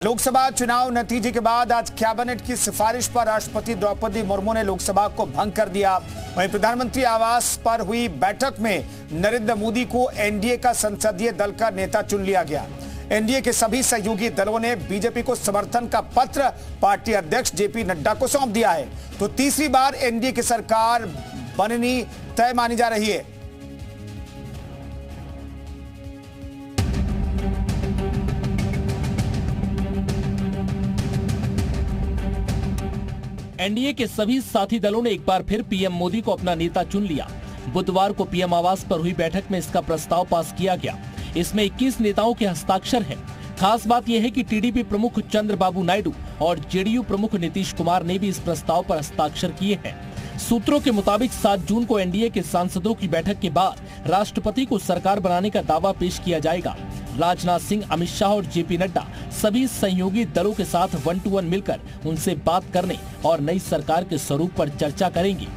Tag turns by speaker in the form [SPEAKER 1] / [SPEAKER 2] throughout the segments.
[SPEAKER 1] लोकसभा चुनाव नतीजे के बाद आज कैबिनेट की सिफारिश पर राष्ट्रपति द्रौपदी मुर्मू ने लोकसभा को भंग कर दिया। वहीं प्रधानमंत्री आवास पर हुई बैठक में नरेंद्र मोदी को एनडीए का संसदीय दल का नेता चुन लिया गया। एनडीए के सभी सहयोगी दलों ने बीजेपी को समर्थन का पत्र पार्टी अध्यक्ष जेपी नड्डा को सौंप दिया है। तो तीसरी बार एनडीए की सरकार बननी तय मानी जा रही है।
[SPEAKER 2] एनडीए के सभी साथी दलों ने एक बार फिर पीएम मोदी को अपना नेता चुन लिया। बुधवार को पीएम आवास पर हुई बैठक में इसका प्रस्ताव पास किया गया। इसमें 21 नेताओं के हस्ताक्षर हैं। खास बात यह है कि टीडीपी प्रमुख चंद्रबाबू नायडू और जेडीयू प्रमुख नीतीश कुमार ने भी इस प्रस्ताव पर हस्ताक्षर किए हैं। सूत्रों के मुताबिक 7 जून को एनडीए के सांसदों की बैठक के बाद राष्ट्रपति को सरकार बनाने का दावा पेश किया जाएगा। राजनाथ सिंह, अमित शाह और जेपी नड्डा सभी सहयोगी दलों के साथ 1 to 1 मिलकर उनसे बात करने और नई सरकार के स्वरूप पर चर्चा करेंगे।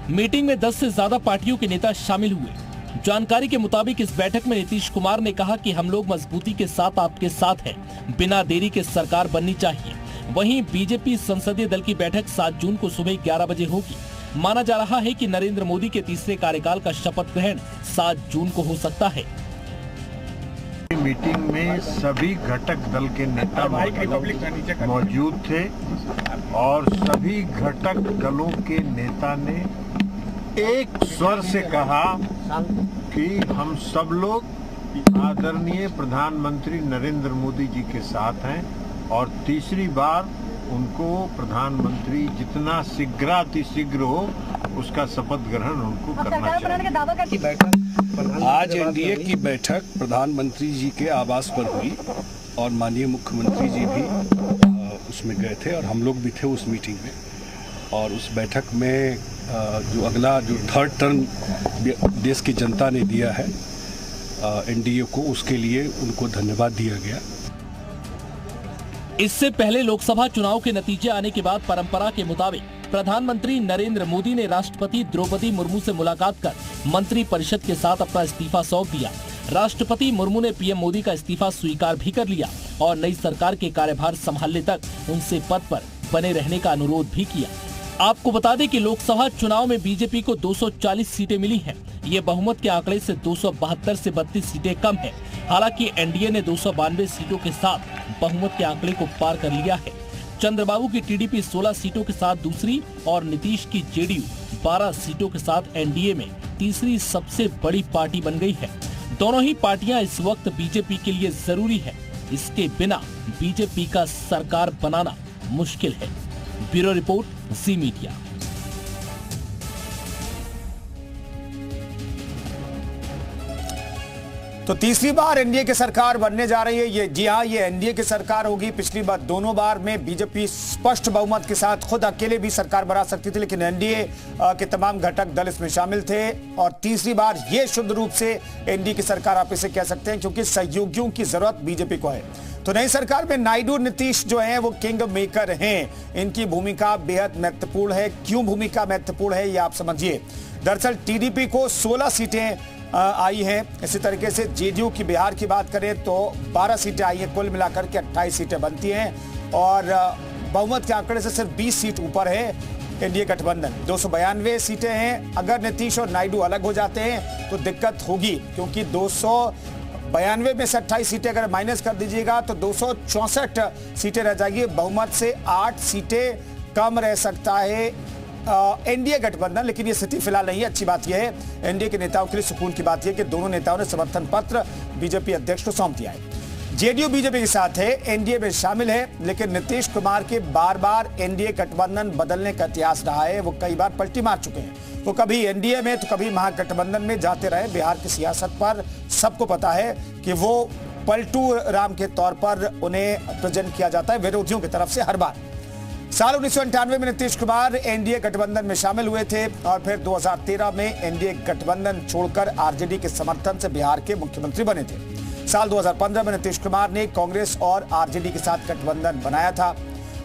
[SPEAKER 2] मीटिंग में 10 से ज्यादा पार्टियों के नेता शामिल हुए। जानकारी के मुताबिक इस बैठक में नीतीश कुमार ने कहा कि हम लोग मजबूती के साथ आपके साथ हैं, बिना देरी के सरकार बननी चाहिए। वहीं बीजेपी संसदीय दल की बैठक 7 जून को सुबह 11 बजे होगी। माना जा रहा है कि नरेंद्र मोदी के तीसरे कार्यकाल का शपथ ग्रहण 7 जून को हो सकता है।
[SPEAKER 3] मीटिंग में सभी घटक दल के नेता मौजूद थे और सभी घटक दलों के नेता ने एक स्वर से कहा कि हम सब लोग आदरणीय प्रधानमंत्री नरेंद्र मोदी जी के साथ हैं और तीसरी बार उनको प्रधानमंत्री जितना शीघ्रातिशीघ्र हो उसका शपथ ग्रहण उनको करना चाहिए।
[SPEAKER 4] आज एनडीए की बैठक प्रधानमंत्री जी के आवास पर हुई और माननीय मुख्यमंत्री जी भी उसमें गए थे और हम लोग भी थे उस मीटिंग में। और उस बैठक में जो अगला जो थर्ड टर्म देश की जनता ने दिया है एनडीए को, उसके लिए उनको धन्यवाद दिया गया।
[SPEAKER 2] इससे पहले लोकसभा चुनाव के नतीजे आने के बाद परंपरा के मुताबिक प्रधानमंत्री नरेंद्र मोदी ने राष्ट्रपति द्रौपदी मुर्मू से मुलाकात कर मंत्री परिषद के साथ अपना इस्तीफा सौंप दिया। राष्ट्रपति मुर्मू ने पीएम मोदी का इस्तीफा स्वीकार भी कर लिया और नई सरकार के कार्यभार संभालने तक उनसे पद पर बने रहने का अनुरोध भी किया। आपको बता दें कि लोकसभा चुनाव में बीजेपी को 240 सीटें मिली हैं। ये बहुमत के आंकड़े से 272 से 32 सीटें कम है। हालांकि एनडीए ने 292 सीटों के साथ बहुमत के आंकड़े को पार कर लिया है। चंद्रबाबू की टीडीपी 16 सीटों के साथ दूसरी और नीतीश की जेडीयू 12 सीटों के साथ एनडीए में तीसरी सबसे बड़ी पार्टी बन गई है। दोनों ही पार्टियां इस वक्त बीजेपी के लिए जरूरी है। इसके बिना बीजेपी का सरकार बनाना मुश्किल है। ब्यूरो रिपोर्ट, जी मीडिया।
[SPEAKER 1] तो तीसरी बार एनडीए की सरकार बनने जा रही है। ये जी हाँ, ये एनडीए की सरकार होगी। पिछली बार दोनों बार में बीजेपी स्पष्ट बहुमत के साथ खुद अकेले भी सरकार बना सकती थी, लेकिन एनडीए के तमाम घटक दल इसमें शामिल थे। और तीसरी बार ये शुद्ध रूप से एनडीए की सरकार आप इसे कह सकते हैं, क्योंकि सहयोगियों की जरूरत बीजेपी को है। तो नई सरकार में नायडू नीतीश जो हैं वो किंग मेकर हैं। इनकी भूमिका बेहद महत्वपूर्ण है। क्यों भूमिका महत्वपूर्ण है ये आप समझिए। दरअसल टीडीपी को 16 सीटें आई हैं। इसी तरीके से जेडीयू की बिहार की बात करें तो 12 सीटें आई हैं। कुल मिलाकर के 28 सीटें बनती हैं और बहुमत के आंकड़े से सिर्फ 20 सीट ऊपर है एनडीए गठबंधन। 292 सीटें हैं। अगर नीतीश और नायडू अलग हो जाते हैं तो दिक्कत होगी, क्योंकि 292 में से 28 सीटें अगर माइनस कर दीजिएगा तो 264 सीटें रह जाएगी। बहुमत से 8 सीटें कम रह सकता है एनडीए गठबंधन। लेकिन ये स्थिति फिलहाल नहीं है। अच्छी बात यह है, एनडीए के नेताओं के लिए सुकून की बात यह कि दोनों नेताओं ने समर्थन पत्र बीजेपी अध्यक्ष को सौंप दिया है। जेडीयू बीजेपी के साथ है, एनडीए में शामिल है, लेकिन नीतीश कुमार के बार बार एनडीए गठबंधन बदलने का इतिहास रहा है। वो कई बार पलटी मार चुके हैं। वो कभी एनडीए में तो कभी महागठबंधन में जाते रहे। बिहार की सियासत पर सबको पता है कि वो पलटू राम के तौर पर उन्हें प्रेजेंट किया जाता है विरोधियों की तरफ से हर बार। साल 1998 में नीतीश कुमार एनडीए गठबंधन में शामिल हुए थे और फिर 2013 में एनडीए गठबंधन छोड़कर आरजेडी के समर्थन से बिहार के मुख्यमंत्री बने थे। साल 2015 में नीतीश कुमार ने कांग्रेस और आरजेडी के साथ गठबंधन बनाया था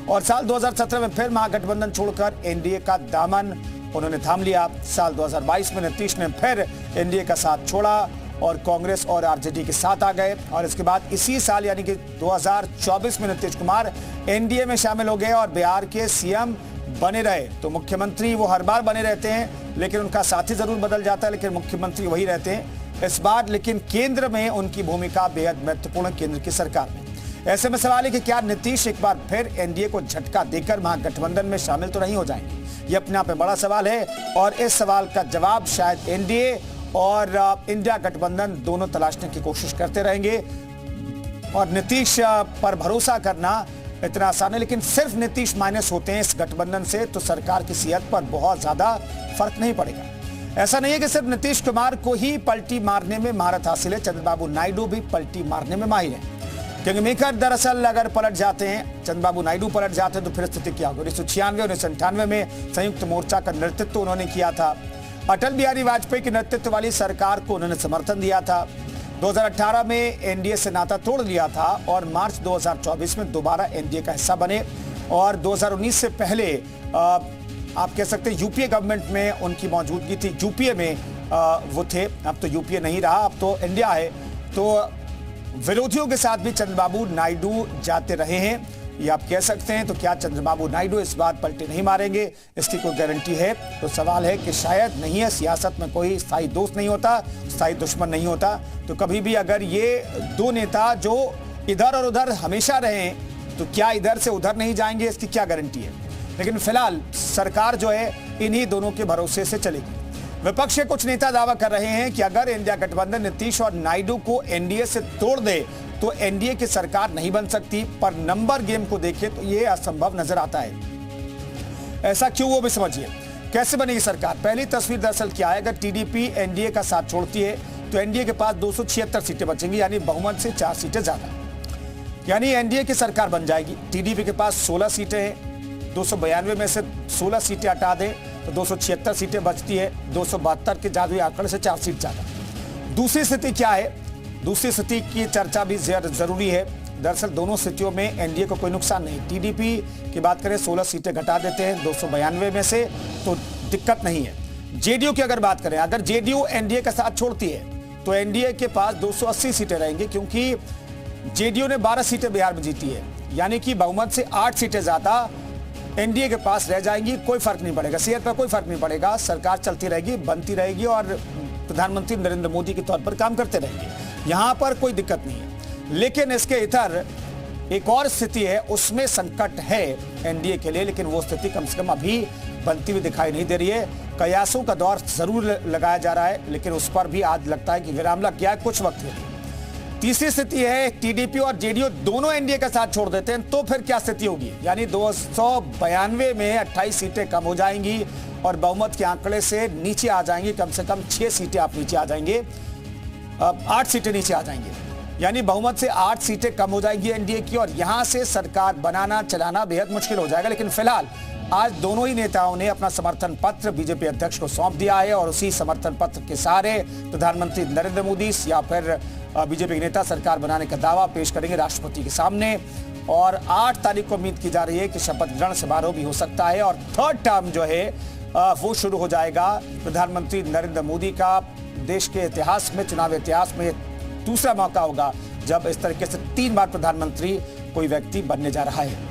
[SPEAKER 1] और साल 2017 में फिर महागठबंधन छोड़कर एनडीए का दामन उन्होंने थाम लिया। साल 2022 में नीतीश ने फिर एनडीए का साथ छोड़ा और कांग्रेस और आरजेडी के साथ आ गए। और इसके बाद इसी साल यानी कि 2024 में नीतीश कुमार एनडीए में शामिल हो गए और बिहार के सीएम बने रहे। तो मुख्यमंत्री वो हर बार बने रहते हैं, लेकिन उनका साथी जरूर बदल जाता है, लेकिन मुख्यमंत्री वही रहते हैं इस बार। लेकिन केंद्र में उनकी भूमिका बेहद महत्वपूर्ण, केंद्र की सरकार में। ऐसे में सवाल है कि क्या नीतीश एक बार फिर एनडीए को झटका देकर महागठबंधन में शामिल तो नहीं हो जाएंगे? ये अपने आप में बड़ा सवाल है और इस सवाल का जवाब शायद एनडीए और इंडिया गठबंधन दोनों तलाशने की कोशिश करते रहेंगे। और नीतीश पर भरोसा करना इतना आसान है, लेकिन सिर्फ नीतीश माइनस होते हैं इस गठबंधन से तो सरकार की सेहत पर बहुत ज्यादा फर्क नहीं पड़ेगा। ऐसा नहीं है कि सिर्फ नीतीश कुमार को ही पलटी मारने में महारत हासिल है, चंद्रबाबू नायडू भी पलटी मारने में माहिर है। किंगमेकर दरअसल अगर पलट जाते हैं, चंद्रबाबू नायडू पलट जाते हैं तो फिर स्थिति क्या होगी? 1996 और 1998 में संयुक्त मोर्चा का नेतृत्व उन्होंने किया था। अटल बिहारी वाजपेयी के नेतृत्व वाली सरकार को उन्होंने समर्थन दिया था। 2018 में एनडीए से नाता तोड़ लिया था और मार्च 2024 में दोबारा एनडीए का हिस्सा बने। और 2019 से पहले आप कह सकते हैं यूपीए गवर्नमेंट में उनकी मौजूदगी थी, यूपीए में वो थे। अब तो यूपीए नहीं रहा, अब तो इंडिया है। तो विरोधियों के साथ भी चंद्रबाबू नायडू जाते रहे हैं, ये आप कह सकते हैं। तो क्या चंद्रबाबू नायडू इस बार पलटे नहीं मारेंगे, इसकी कोई गारंटी है? तो सवाल है कि शायद नहीं है। सियासत में कोई स्थायी दोस्त नहीं होता, स्थायी दुश्मन नहीं होता। तो कभी भी अगर ये दो नेता जो इधर और उधर हमेशा रहे तो क्या इधर से उधर नहीं जाएंगे, इसकी क्या गारंटी है? लेकिन फिलहाल सरकार जो है इन्हीं दोनों के भरोसे से चलेगी। विपक्ष के कुछ नेता दावा कर रहे हैं कि अगर इंडिया गठबंधन नीतीश और नायडू को एनडीए से तोड़ दे तो एनडीए की सरकार नहीं बन सकती। पर नंबर गेम को देखें तो यह असंभव नजर आता है। ऐसा क्यों, वो भी समझिए। कैसे बनेगी सरकार? पहली तस्वीर दरअसल क्या है, अगर टीडीपी एनडीए का साथ छोड़ती है तो एनडीए के पास 276 सीटें बचेंगी, यानी बहुमत से 4 सीटें ज्यादा, यानी एनडीए की सरकार बन जाएगी। टीडीपी के पास 16 सीटें हैं, 292 में से 16 सीटें हटा दें तो 276 सीटें बचती है। 272 के जादुई आंकड़े से 4 सीट ज्यादा। दूसरी स्थिति क्या है? दूसरी स्थिति की चर्चा भी जरूरी है। दरअसल दोनों स्थितियों में एनडीए को कोई नुकसान नहीं। टीडीपी की बात करें 16 सीटें घटा देते हैं 292 में से तो दिक्कत नहीं है। जेडीयू की अगर बात करें, अगर जेडीयू एनडीए का साथ छोड़ती है तो एनडीए के पास 280 सीटें रहेंगी, क्योंकि जेडीयू ने 12 सीटें बिहार में जीती है, यानी कि बहुमत से 8 सीटें ज्यादा एनडीए के पास रह जाएंगी। कोई फर्क नहीं पड़ेगा, सेहत पर कोई फर्क नहीं पड़ेगा। सरकार चलती रहेगी, बनती रहेगी और प्रधानमंत्री नरेंद्र मोदी के तौर पर काम करते रहेंगे। यहां पर कोई दिक्कत नहीं है। लेकिन इसके इधर एक और स्थिति है, उसमें संकट है एनडीए के लिए, लेकिन वो स्थिति कम से कम अभी बनती हुई दिखाई नहीं दे रही है। कयासों का दौर जरूर लगाया जा रहा है, लेकिन उस पर भी आज लगता है कि विराम लग गया है कुछ वक्त के लिए। तीसरी स्थिति है, टीडीपी और जेडीयू दोनों एनडीए का साथ छोड़ देते हैं तो फिर क्या स्थिति होगी? यानी 292 में 28 सीटें कम हो जाएंगी और बहुमत के आंकड़े से नीचे आ जाएंगी। कम से कम 6 सीटें आप नीचे आ जाएंगे, 8 सीटें नीचे आ जाएंगे, यानी बहुमत से 8 सीटें कम हो जाएंगी एनडीए की। और यहां से सरकार बनाना चलाना बेहद मुश्किल हो जाएगा। लेकिन फिलहाल आज दोनों ही नेताओं ने अपना समर्थन पत्र बीजेपी अध्यक्ष को सौंप दिया है और उसी समर्थन पत्र के सहारे प्रधानमंत्री नरेंद्र मोदी या फिर बीजेपी के नेता सरकार बनाने का दावा पेश करेंगे राष्ट्रपति के सामने। और 8 तारीख को उम्मीद की जा रही है कि शपथ ग्रहण समारोह भी हो सकता है और थर्ड टर्म जो है वो शुरू हो जाएगा। प्रधानमंत्री नरेंद्र मोदी का देश के इतिहास में, चुनाव इतिहास में दूसरा मौका होगा जब इस तरीके से 3 बार प्रधानमंत्री कोई व्यक्ति बनने जा रहा है।